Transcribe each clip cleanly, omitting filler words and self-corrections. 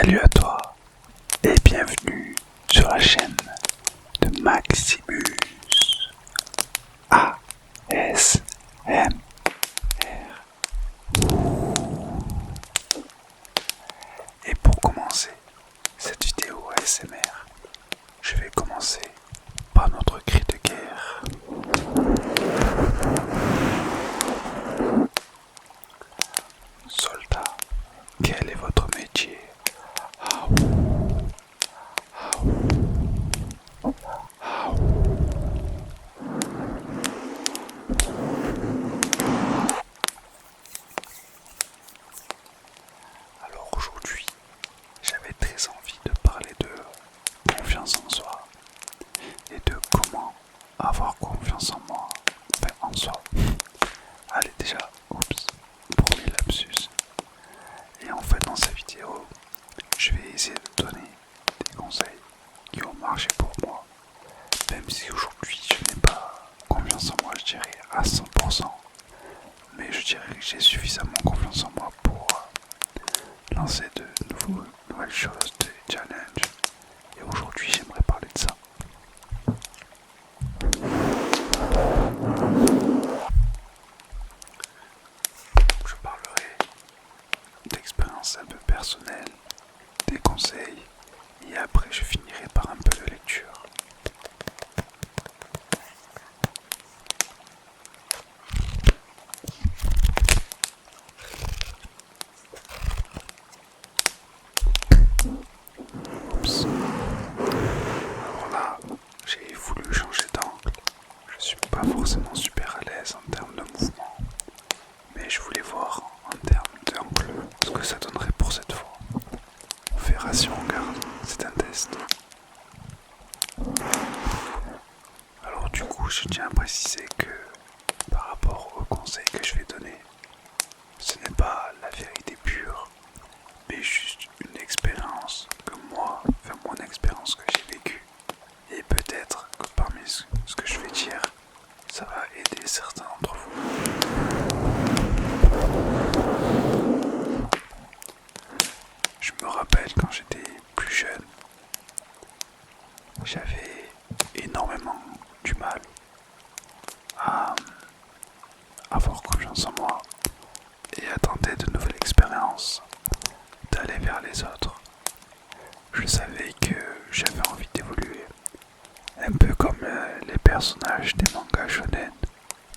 Salut à toi et bienvenue sur la chaîne de Maximus ASMR. Et pour commencer cette vidéo ASMR, je vais commencer par notre cri de guerre. Soldat, quel est votre métier? Alors aujourd'hui, j'avais très envie de parler de confiance en soi et de comment avoir confiance en moi, enfin en soi. Allez déjà, premier lapsus. Et en fait dans cette vidéo, je vais essayer de donner des conseils qui ont marché pour moi. Même si aujourd'hui je n'ai pas confiance en moi, je dirais à 100%. Mais je dirais que j'ai suffisamment confiance en moi pour lancer de nouvelles choses, des challenges. Et aujourd'hui j'aimerais parler de ça. Je parlerai d'expériences un peu personnelles, des conseils, et après je finirai par un peu de lecture. Alors là, j'ai voulu changer d'angle. Je suis pas forcément super à l'aise en termes de mouvement, mais je voulais voir en termes d'angle ce que ça donnerait pour cette fois. On verra si on regarde, c'est un test. Alors du coup, je tiens à préciser que par rapport aux conseils que je vais donner, ce n'est pas la vérité pure, mais juste une expérience que moi, enfin mon expérience que j'ai vécue. Et peut-être que parmi ce que je vais dire, ça va aider certains d'entre vous. Je me rappelle quand j'étais plus jeune, j'avais énormément du mal à avoir confiance en moi et à tenter de nouvelles expériences, d'aller vers les autres. Je savais que j'avais envie d'évoluer, un peu comme les personnages des mangas shonen,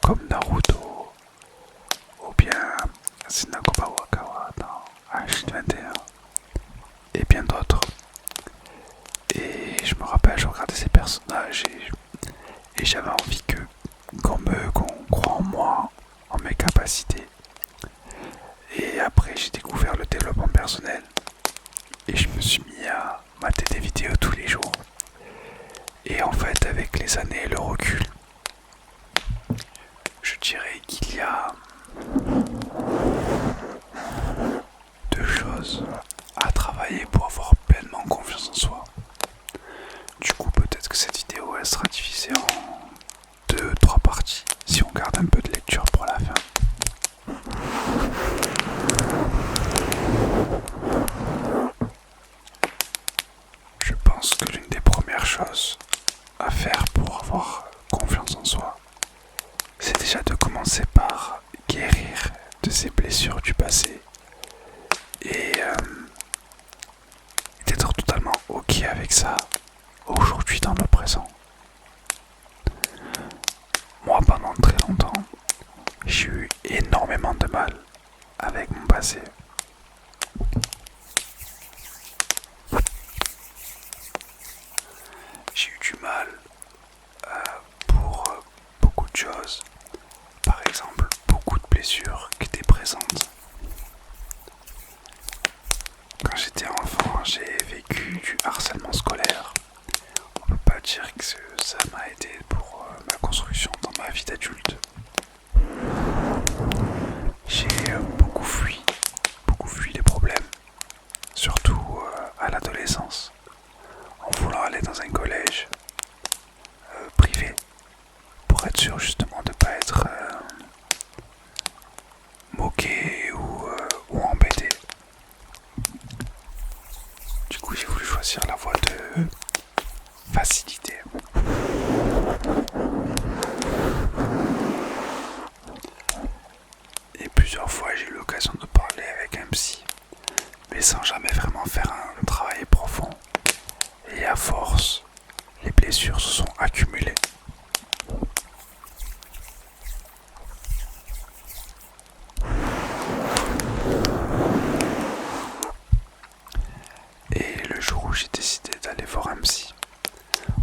comme Naruto, ou bien Sinakoba Wakawa dans H21, et bien d'autres. Et je me rappelle, je regardais ces personnages et j'avais envie qu'on croit en moi, en mes capacités. Et après, j'ai découvert le développement personnel et je me suis mis à mater des vidéos tous les jours. Et en fait, avec les années et le recul, je dirais qu'il y a deux choses à travailler pour avoir pleinement confiance en soi. Du coup, peut-être que cette vidéo elle sera divisée en 2-3 parties si on garde un peu de lecture pour la fin. Je pense que l'une des premières choses à faire pour avoir confiance en soi, c'est déjà de commencer par guérir de ses blessures du passé et d'être totalement ok avec ça aujourd'hui dans le présent. Moi, pendant très longtemps, j'ai eu énormément de mal avec mon passé. J'ai eu du mal pour beaucoup de choses. Par exemple, beaucoup de blessures qui étaient présentes. Quand j'étais enfant, j'ai vécu du harcèlement scolaire. On peut pas dire que ça m'a aidé pour ma construction dans ma vie d'adulte. J'ai beaucoup fui les problèmes, surtout à l'adolescence, en voulant aller dans un collège privé pour être sûr justement de ne pas être moqué ou embêté. choisir la voie de facilité. Et plusieurs fois j'ai eu l'occasion de parler avec un psy, mais sans jamais vraiment faire un travail profond. Et à force, les blessures se sont accumulées. Et le jour où j'ai décidé d'aller voir un psy,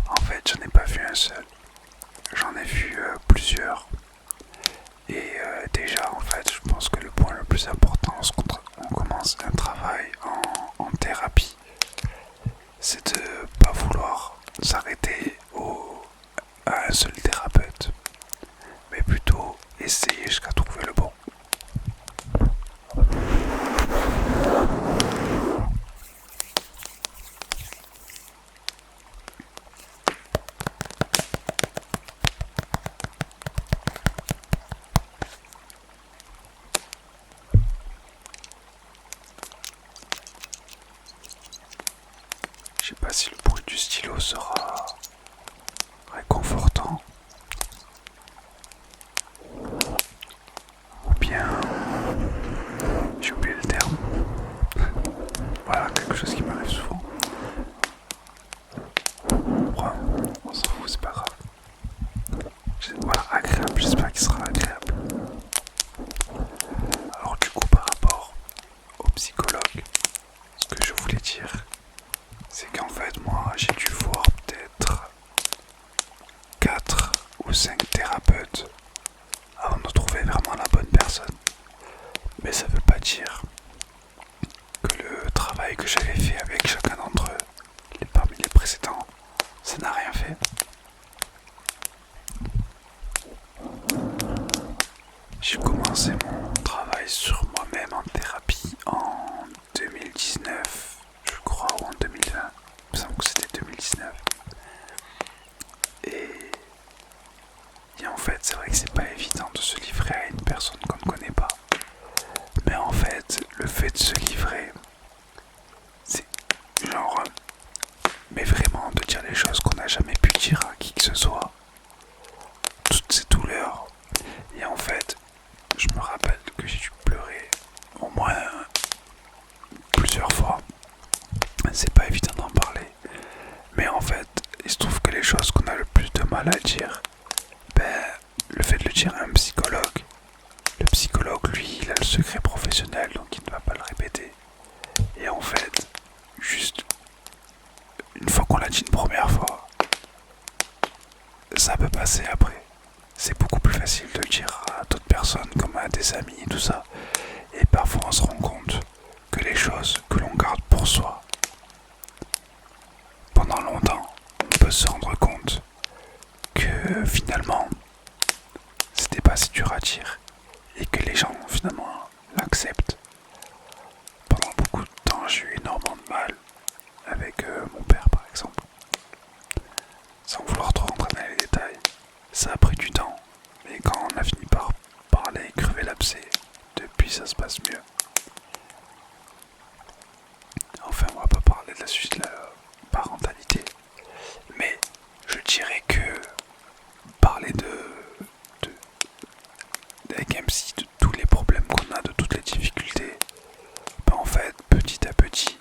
en fait j'en ai pas vu un seul, j'en ai vu plusieurs. Et déjà en fait je pense que le point le plus important lorsqu'on commence un travail en thérapie, c'est de pas vouloir s'arrêter à un seul thérapeute, mais plutôt essayer jusqu'à trouver le bon. Je sais pas si le bruit du stylo sera réconfortant ou bien j'ai oublié le terme. Voilà, quelque chose qui m'arrive souvent. Ouais, on s'en fout, c'est pas grave. Voilà, agréable, j'espère qu'il sera agréable. Alors du coup, par rapport au psychologue, ce que je voulais dire, c'est qu'en fait moi j'ai dû voir peut-être 4 ou 5 thérapeutes avant de trouver vraiment la bonne personne. Mais ça veut pas dire que le travail que j'avais fait avec chacun d'entre eux, parmi les précédents, ça n'a rien fait. J'ai commencé mon travail sur moi-même en thérapie en 2019, je crois, ou en 2020. Il me semble que c'était 2019. Et en fait, c'est vrai que c'est pas évident de se livrer à une personne qu'on ne connaît pas. Mais en fait, le fait de se livrer, c'est genre, mais vraiment de dire les choses qu'on n'a jamais pu dire à qui que ce soit. Toutes ces douleurs. Et en fait, je me rappelle que j'ai dû pleurer au moins plusieurs fois. C'est pas évident d'en parler. Mais en fait, il se trouve que les choses qu'on a le plus de mal à dire, le fait de le dire à un psychologue, le psychologue, lui, il a le secret professionnel, donc il ne va pas le répéter. Et en fait, juste une fois qu'on l'a dit une première fois, ça peut passer après. C'est beaucoup plus facile de le dire à d'autres personnes, comme à des amis et tout ça. Et parfois on se rend compte que les choses que l'on garde pour soi, pendant longtemps, on peut se rendre compte que finalement, c'était pas si dur à dire et que les gens finalement l'acceptent. Pendant beaucoup de temps, j'ai eu énormément de mal avec mon père par exemple. Sans vouloir trop rentrer dans les détails, ça a pris du temps. Mais quand on a fini par parler et crever l'abcès, depuis ça se passe mieux. Enfin, on va pas parler de la suite de la parentalité. Mais je dirais que parler avec un psy de tous les problèmes qu'on a, de toutes les difficultés, en fait, petit à petit,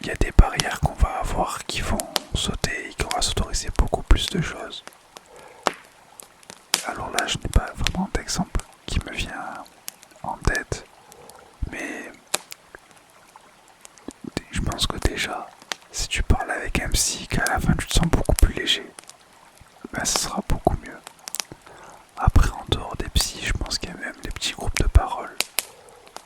il y a des barrières qu'on va avoir qui vont sauter et qu'on va s'autoriser beaucoup plus de choses. Alors là, je n'ai pas vraiment d'exemple qui me vient en tête, mais je pense que déjà, si tu parles avec un psy, qu'à la fin tu te sens beaucoup plus léger, ça sera beaucoup mieux. Après, en dehors des psys, je pense qu'il y a même des petits groupes de parole.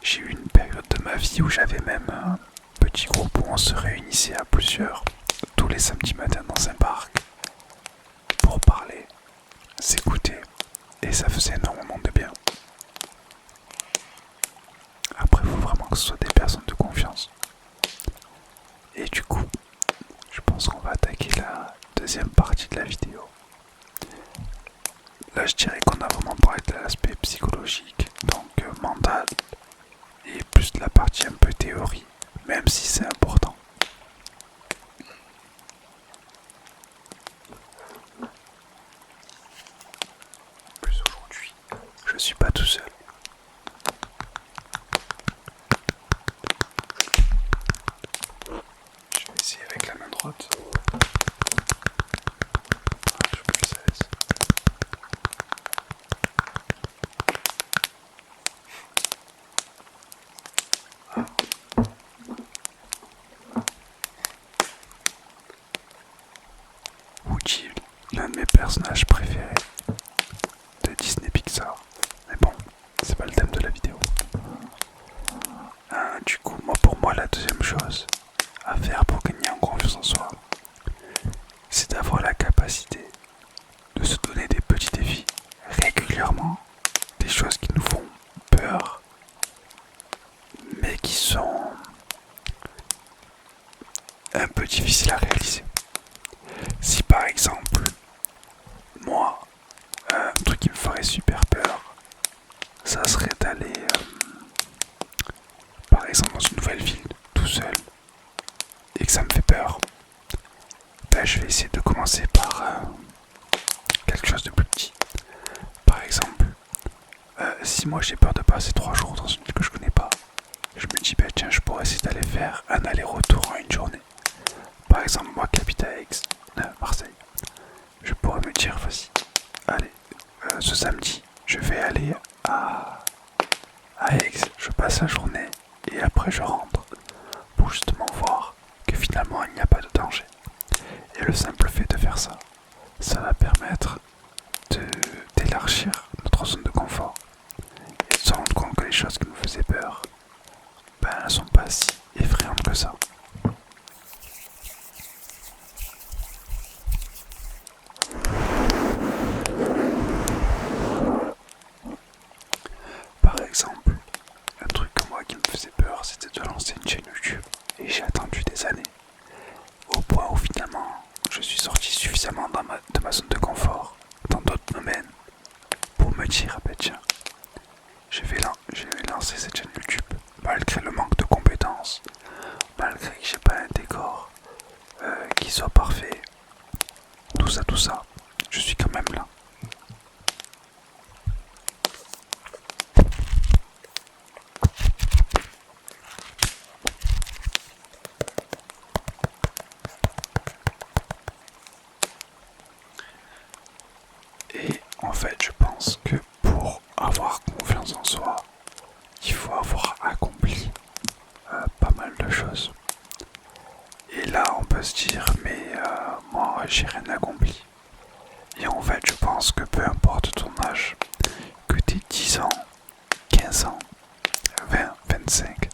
J'ai eu une période de ma vie où j'avais même un petit groupe où on se réunissait à plusieurs tous les samedis matins dans un parc pour parler, s'écouter, et ça faisait énormément de bien. Après, il faut vraiment que ce soit des personnes de confiance. Et du coup, je pense qu'on va attaquer la deuxième partie de la vidéo. Là, je dirais qu'on a vraiment parlé de l'aspect psychologique, donc mental, et plus de la partie un peu théorie, même si c'est important. droite. Ah, je plus 16. Woody, l'un de mes personnages préférés de Disney Pixar. Mais bon, c'est pas le thème de la vidéo. Du coup, pour moi, la deuxième chose à faire pour gagner en confiance en soi, c'est d'avoir la capacité de se donner des petits défis régulièrement, des choses qui nous font peur, mais qui sont un peu difficiles à réaliser. Si par exemple, moi, un truc qui me ferait super peur, ça serait d'aller, par exemple, dans une nouvelle ville, tout seul, et que ça me fait peur, ben, je vais essayer de commencer par quelque chose de plus petit. Par exemple, si moi j'ai peur de passer 3 jours dans une ville que je connais pas, je me dis, ben tiens, je pourrais essayer d'aller faire un aller-retour en une journée. Par exemple, moi qui habite à Aix, Marseille, je pourrais me dire, vas-y, allez, ce samedi, je vais aller à Aix, je passe la journée et après je rentre pour justement voir que finalement il n'y a pas de danger. Et le simple fait de faire ça, ça va permettre d'élargir notre zone de confort et de se rendre compte que les choses qui nous faisaient peur, ben, elles ne sont pas si effrayantes que ça. Par exemple, un truc que moi qui me faisait peur, c'était de lancer une chaîne YouTube. Et j'ai attendu des années, au point où finalement, je suis sorti suffisamment de ma zone de confort, dans d'autres domaines, pour me dire, ah ben tiens, je vais lancer cette chaîne YouTube, malgré le manque de compétences, malgré que j'ai pas un décor qui soit parfait, tout ça, je suis quand même là. Et en fait, je pense que pour avoir confiance en soi, il faut avoir accompli pas mal de choses. Et là, on peut se dire, mais moi, j'ai rien accompli. Et en fait, je pense que peu importe ton âge, que t'aies 10 ans, 15 ans, 20, 25,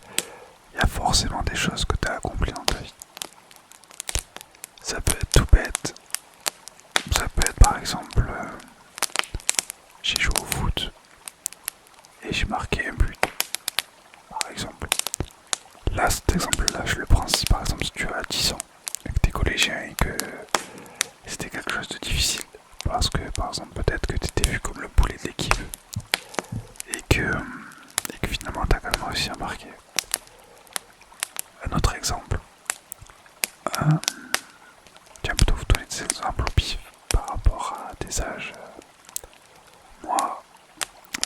il y a forcément des choses que t'as accomplies dans ta vie. Ça peut être tout bête. Ça peut être par exemple, j'ai joué au foot et j'ai marqué un but. Par exemple. Là, cet exemple-là, je le prends si par exemple si tu as 10 ans et que t'es collégien et que c'était quelque chose de difficile. Parce que par exemple peut-être que t'étais vu comme le boulet de l'équipe et que finalement t'as quand même réussi à marquer. Un autre exemple. Tiens, plutôt vous donner des exemples au pif par rapport à des âges. Moi,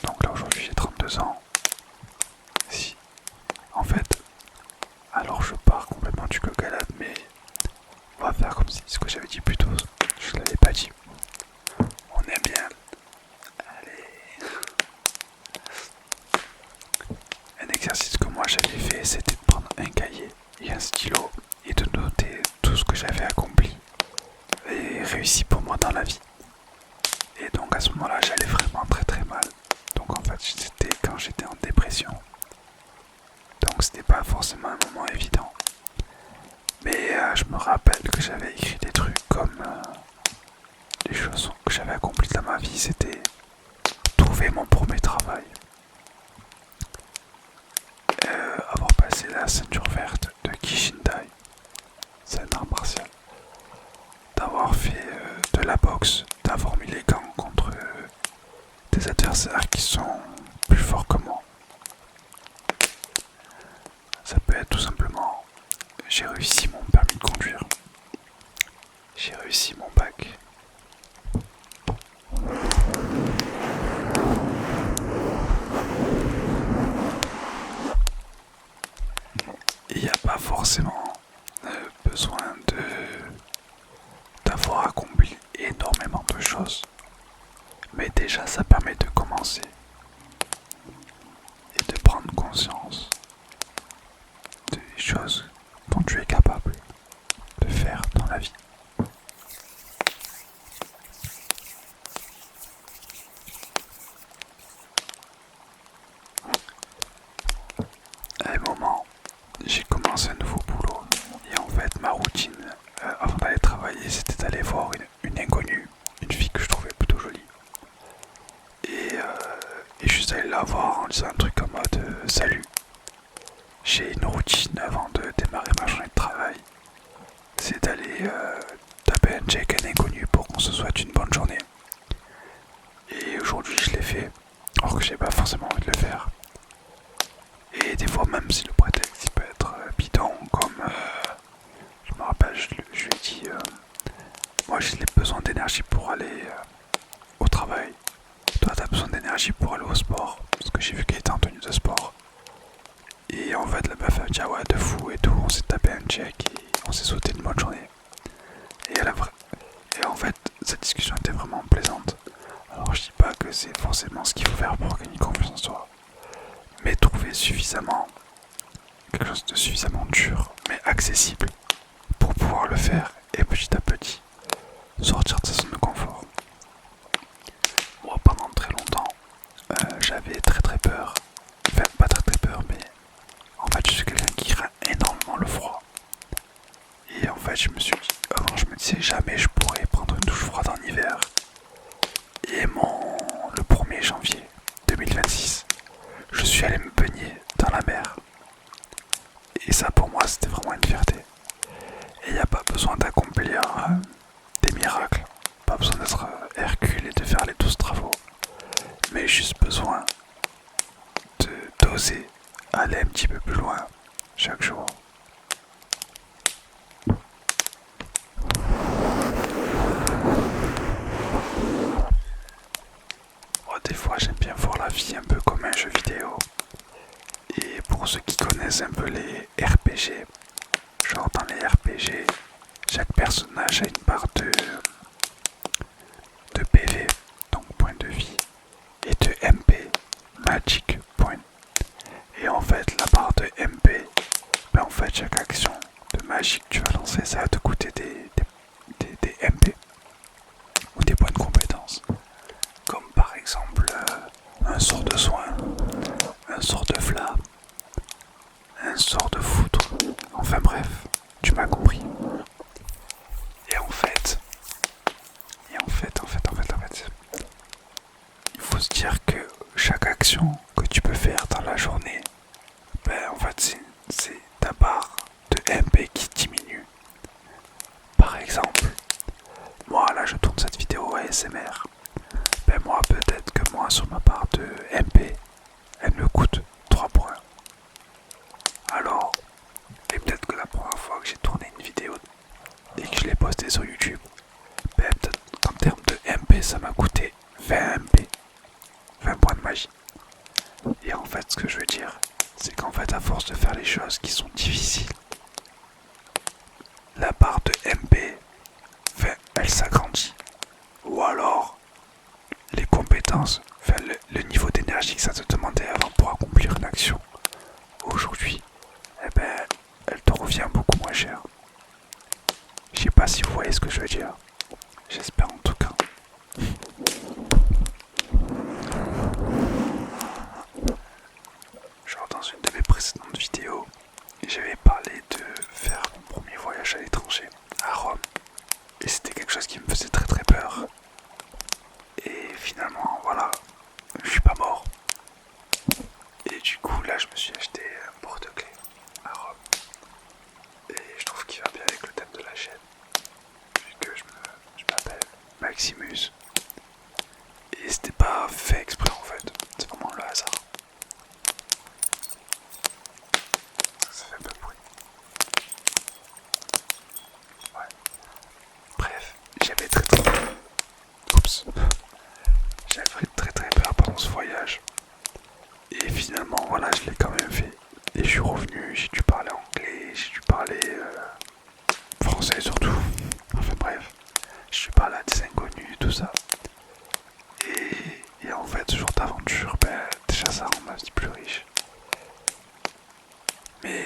donc là aujourd'hui j'ai 32 ans. Si, en fait, alors je pars complètement du coq à l'âne, mais on va faire comme si ce que j'avais dit plus tôt, je l'avais pas dit. On est bien. Allez. Un exercice que moi j'avais fait, c'était de prendre un cahier et un stylo et de noter tout ce que j'avais accompli et réussi pour moi dans la vie. Et donc à ce moment-là, j'allais vraiment très très mal. Donc en fait, c'était quand j'étais en dépression. Donc c'était pas forcément un moment évident. Mais je me rappelle que j'avais écrit des trucs comme les choses que j'avais accomplies dans ma vie, c'était trouver mon premier travail, avoir passé la ceinture verte de Kishintai, c'est un art martial, d'avoir fait de la boxe, d'avoir mis les gants contre des adversaires qui sont plus forts que moi. Ça peut être tout simplement, j'ai réussi mon permis de conduire, j'ai réussi mon bac. Il n'y a pas forcément besoin de chose. Mais déjà, ça permet de commencer et de prendre conscience des choses dont tu es capable de faire dans la vie. À un moment, j'ai commencé un nouveau boulot et en fait ma routine avant d'aller travailler c'était d'aller voir une inconnue, une fille que je trouvais plutôt jolie et juste aller la voir en disant un truc en mode salut, j'ai une routine avant de démarrer ma journée de travail, c'est d'aller taper un check à un inconnu pour qu'on se souhaite une bonne journée. Et aujourd'hui je l'ai fait alors que j'ai pas forcément envie de le faire. Et des fois même si le prétexte il peut être bidon comme je me rappelle je lui ai dit moi j'ai besoin d'énergie pour aller au travail, toi t'as besoin d'énergie pour aller au sport parce que j'ai vu qu'elle était en tenue de sport. Et en fait la meuf a dit ah ouais de fou et tout, on s'est tapé un check et on s'est souhaité une bonne journée. Et et en fait cette discussion était vraiment plaisante. Alors je dis pas que c'est forcément ce qu'il faut faire pour gagner confiance en soi, mais trouver suffisamment quelque chose de suffisamment dur mais accessible pour pouvoir le faire et petit à petit sortir de sa zone de confort. Moi pendant très longtemps j'avais très peur, enfin pas très peur mais en fait je suis quelqu'un qui craint énormément le froid. Et en fait je me suis dit, avant je me disais jamais je pourrais prendre une douche froide en hiver. Et le 1er janvier 2026, je suis allé me baigner dans la mer. Et ça pour moi c'était vraiment une fierté. Et il n'y a pas besoin d'accomplir des miracles, pas besoin d'être Hercule et de faire les 12 travaux, mais juste besoin d'oser aller un petit peu plus loin chaque jour. Moi, des fois j'aime bien voir la vie un peu comme un jeu vidéo. Et pour ceux qui connaissent un peu les RPG, genre dans les RPG, chaque personnage a une barre de PV, donc point de vie, et de MP, Magic Point. Et en fait, la barre de MP, ben en fait, chaque action de magie que tu vas lancer, ça va te coûter des MP, ou des points de compétence. Comme par exemple un sort de soin, un sort de flamme, un sort de foudre, enfin bref, tu m'as compris. Et en fait, il faut se dire que chaque action que tu peux faire dans la journée, ben en fait c'est ta barre de MP qui diminue. Par exemple, moi là je tourne cette vidéo ASMR, ben moi peut-être que moi sur ma barre de MP, elle me coûte 3 points. Alors, et peut-être que la première fois que j'ai tourné une vidéo et que je l'ai postée sur YouTube, ben peut-être qu'en termes de MP ça m'a coûté 20 MP, 20 points de magie. Et en fait ce que je veux dire, c'est qu'en fait à force de faire les choses qui sont difficiles, la barre de MP, elle s'agrandit. Ou alors les compétences, le niveau d'énergie que ça te demandait avant pour accomplir une action, aujourd'hui, eh ben, elle te revient beaucoup moins cher. Je sais pas si vous voyez ce que je veux dire. J'espère en tout cas. Genre dans une de mes précédentes vidéos, j'avais parlé de faire mon premier voyage à l'étranger, à Rome. Et c'était quelque chose qui me faisait très peur. Et finalement, voilà, je suis pas mort. Et du coup, là, je me suis acheté un porte-clés à Rome. Et je trouve qu'il va bien avec le thème de la chaîne. Vu que je m'appelle Maximus. Et c'était pas fait exprès en fait. C'est vraiment le hasard. Ça fait un peu de bruit. Ouais. Bref, j'avais Oups. J'avais très peur pendant ce voyage. Et finalement, voilà, je l'ai quand même fait. Et je suis revenu, j'ai dû parler anglais, j'ai dû parler français surtout. Enfin bref, je suis parlé à des inconnus et tout ça.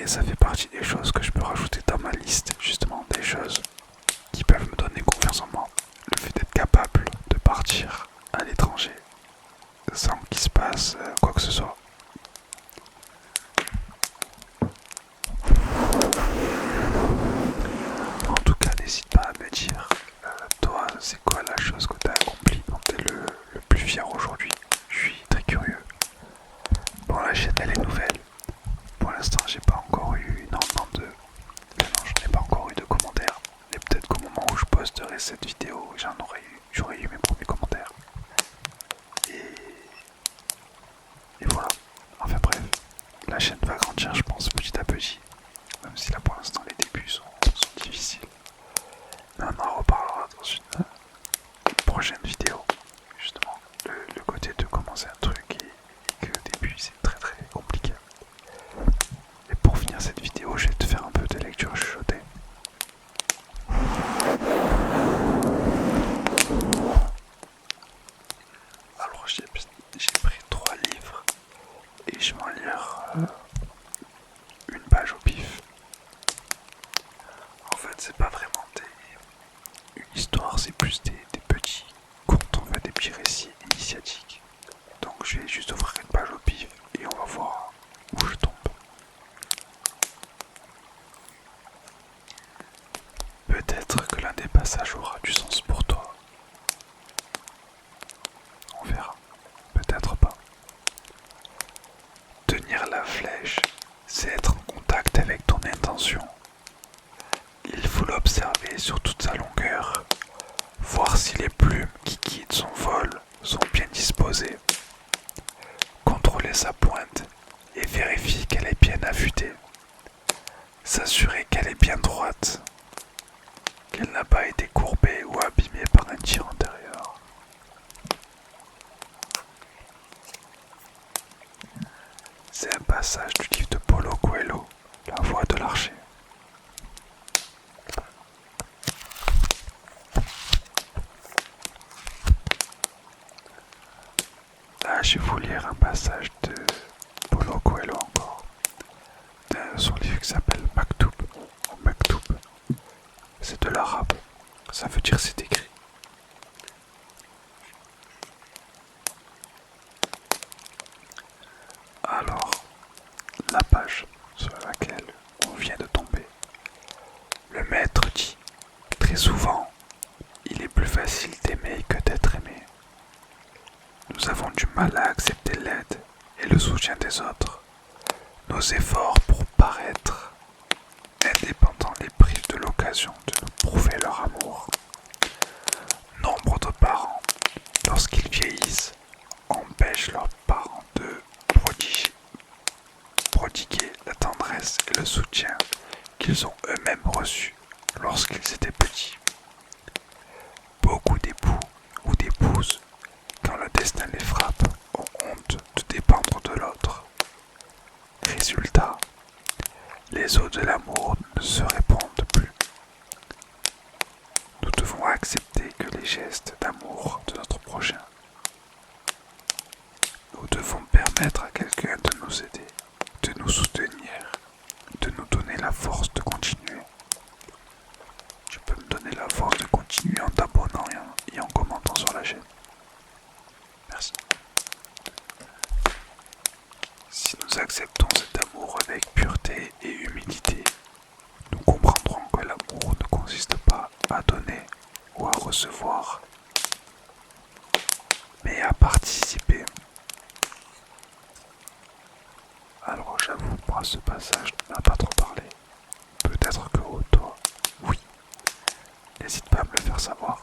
ça fait partie des choses que je peux rajouter dans ma liste, justement, des choses qui peuvent me donner confiance en moi. Le fait d'être capable de partir à l'étranger sans qu'il se passe quoi que ce soit. En tout cas, n'hésite pas à me dire, toi, c'est quoi la chose que tu as accomplie dont tu es le plus fier aujourd'hui. Je suis très curieux. Bon, la chaîne elle est nouvelle. Pour l'instant, j'ai pas encore eu énormément de... Non, j'en ai pas encore eu de commentaires. Mais peut-être qu'au moment où je posterai cette vidéo, j'aurais eu mes premiers commentaires. Et voilà. Enfin bref, la chaîne va grandir, je pense, petit à petit. Même si là, pour l'instant, les débuts sont difficiles. Mais on en reparlera dans une prochaine vidéo. Justement, le côté de commencer un truc et que au début, c'est très très compliqué. Et pour finir cette vidéo, je vais te faire un peu de lecture chuchotée. Alors j'ai pris 3 livres et je vais en lire une page au pif. En fait, c'est pas vraiment une histoire, c'est plus des petits contes, en fait, des petits récits initiatiques. Donc je vais juste ouvrir une page au pif et on va voir où je tombe. Peut-être que l'un des passages aura du sens pour toi. On verra. Peut-être pas. Tenir la flèche, c'est être en contact avec ton intention. Il faut l'observer sur toute sa longueur, voir si les plumes qui quittent son vol sont bien disposées, contrôler sa pointe et vérifier qu'elle est bien affûtée, s'assurer qu'elle est bien droite, qu'elle n'a pas été courbée ou abîmée par un tir antérieur. C'est un passage du livre de Paulo Coelho, La Voix de l'archer. Là, je vais vous lire un passage de Paulo Coelho encore, de son livre qui s'appelle Maktoub, ou Maktoub. C'est de l'arabe, ça veut dire c'est écrit. Alors, la page sur laquelle on vient de tomber. Le maître dit, très souvent, il est plus facile d'aimer que d'être aimé. Nous avons du mal à accepter l'aide et le soutien des autres. Nos efforts pour paraître indépendants les privent de l'occasion de nous prouver leur amour. Nombre de parents, lorsqu'ils vieillissent, empêchent leurs parents de prodiguer la tendresse et le soutien qu'ils ont eux-mêmes reçus lorsqu'ils étaient petits. Beaucoup d'époux ou d'épouses, quand le destin les frappe, ont honte de dépendre de l'autre. Résultat, les eaux de l'amour ne se répandent plus. Nous devons accepter que les gestes d'amour de notre prochain. Nous devons permettre à quelqu'un de nous aider, de nous soutenir, de nous donner la force de continuer. Tu peux me donner la force de continuer en t'abonnant et en commentant sur la chaîne. Merci. Si nous acceptons cet amour avec pureté et humilité, nous comprendrons que l'amour ne consiste pas à donner ou à recevoir, mais à participer. Alors j'avoue, moi ce passage ne m'a pas trop parlé. Peut-être que toi, oui. N'hésite pas à me le faire savoir.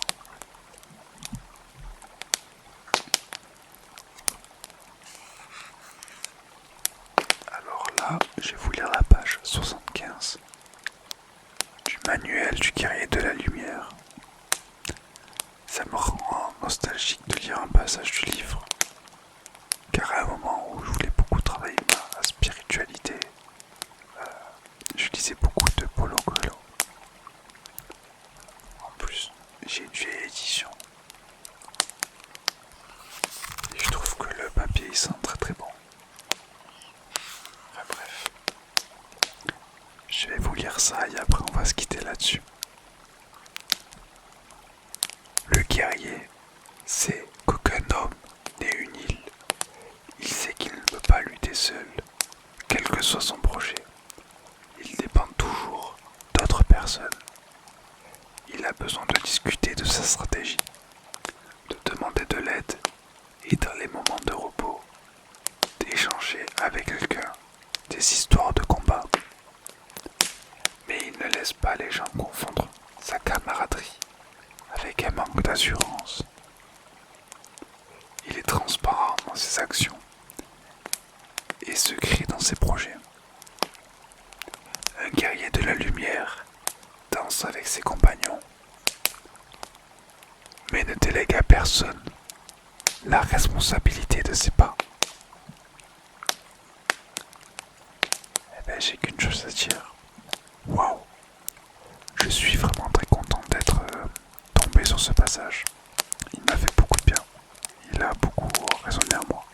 Alors là, je vais vous lire la page 75 du manuel du guerrier de la lumière. Ça me rend nostalgique de lire un passage du livre, car à un moment où je voulais beaucoup travailler ma spiritualité, je lisais beaucoup de Paulo Coelho. En plus, j'ai une vieille édition. Et je trouve que le papier il sent très très bon. Enfin bref. ça et après on va se quitter là-dessus. Le guerrier sait qu'aucun homme n'est une île. Il sait qu'il ne peut pas lutter seul, quel que soit son projet. Il dépend toujours d'autres personnes. Il a besoin de discuter de sa stratégie, de demander de l'aide et dans les moments de repos, d'échanger avec quelqu'un des histoires de combat. Mais il ne laisse pas les gens confondre sa camaraderie avec un manque d'assurance. Il est transparent dans ses actions et secret dans ses projets. Un guerrier de la lumière danse avec ses compagnons, mais ne délègue à personne la responsabilité de ses pas. Eh ben, j'ai qu'une chose à dire. Waouh! Je suis vraiment très content d'être tombé sur ce passage. Il m'a fait beaucoup de bien. Il a beaucoup résonné à moi.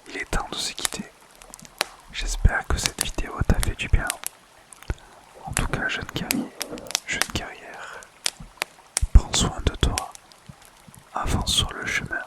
Il est temps de se quitter. J'espère que cette vidéo t'a fait du bien. En tout cas, jeune guerrier, jeune guerrière, prends soin de toi, avance sur le chemin.